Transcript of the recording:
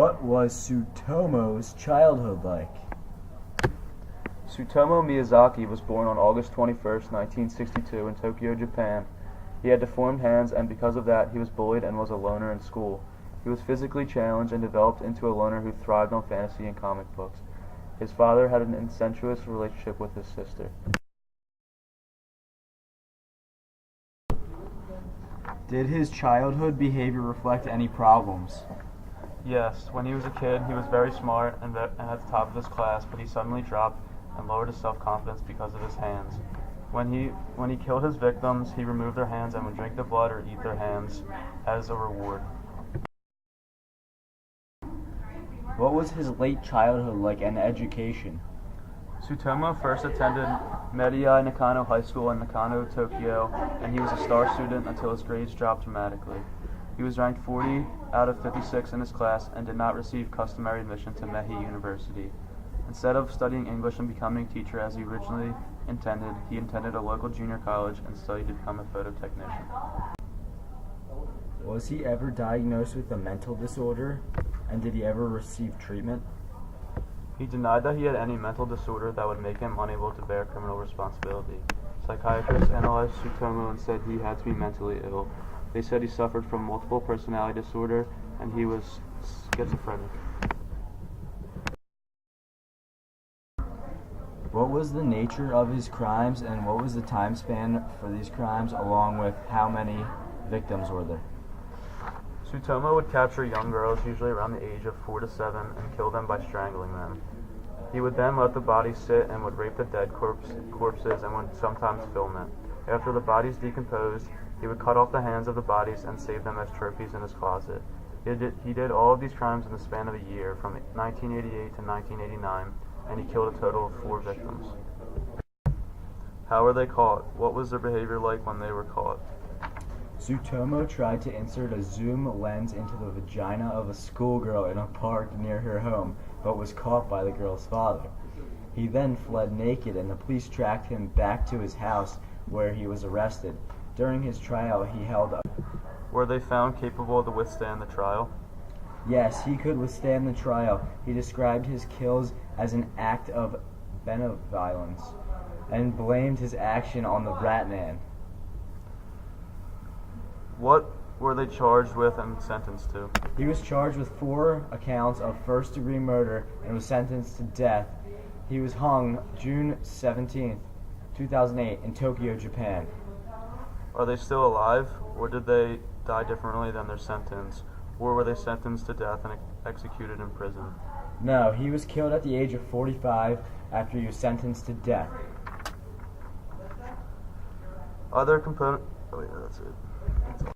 What was Tsutomu's childhood like? Tsutomu Miyazaki was born on August 21st, 1962 in Tokyo, Japan. He had deformed hands, and because of that, he was bullied and was a loner in school. He was physically challenged and developed into a loner who thrived on fantasy and comic books. His father had an incestuous relationship with his sister. Did his childhood behavior reflect any problems? Yes, when he was a kid, he was very smart and at the top of his class, but he suddenly dropped and lowered his self-confidence because of his hands. When he killed his victims, he removed their hands and would drink the blood or eat their hands as a reward. What was his late childhood like and education? Tsutomu first attended Meidai Nakano High School in Nakano, Tokyo, and he was a star student until his grades dropped dramatically. He was ranked 40 out of 56 in his class and did not receive customary admission to Meiji University. Instead of studying English and becoming a teacher as he originally intended, he attended a local junior college and studied to become a photo technician. Was he ever diagnosed with a mental disorder, and did he ever receive treatment? He denied that he had any mental disorder that would make him unable to bear criminal responsibility. Psychiatrists analyzed Tsutomu and said he had to be mentally ill. They said he suffered from multiple personality disorder and he was schizophrenic. What was the nature of his crimes, and what was the time span for these crimes, along with how many victims were there? Tsutomu would capture young girls, usually around the age of 4 to 7, and kill them by strangling them. He would then let the bodies sit and would rape the dead corpses and would sometimes film it. After the bodies decomposed, he would cut off the hands of the bodies and save them as trophies in his closet. He did all of these crimes in the span of a year, from 1988 to 1989, and he killed a total of 4 victims. How were they caught? What was their behavior like when they were caught? Tsutomu tried to insert a zoom lens into the vagina of a schoolgirl in a park near her home, but was caught by the girl's father. He then fled naked, and the police tracked him back to his house, where he was arrested. During his trial, he held up. Were they found capable to withstand the trial? Yes, he could withstand the trial. He described his kills as an act of benevolence, and blamed his action on the Rat Man. What were they charged with and sentenced to? He was charged with 4 accounts of first-degree murder and was sentenced to death. He was hung June 17, 2008 in Tokyo, Japan. Are they still alive, or did they die differently than their sentence, or were they sentenced to death and executed in prison? No, he was killed at the age of 45 after he was sentenced to death. Other component... Oh yeah, that's it. That's all.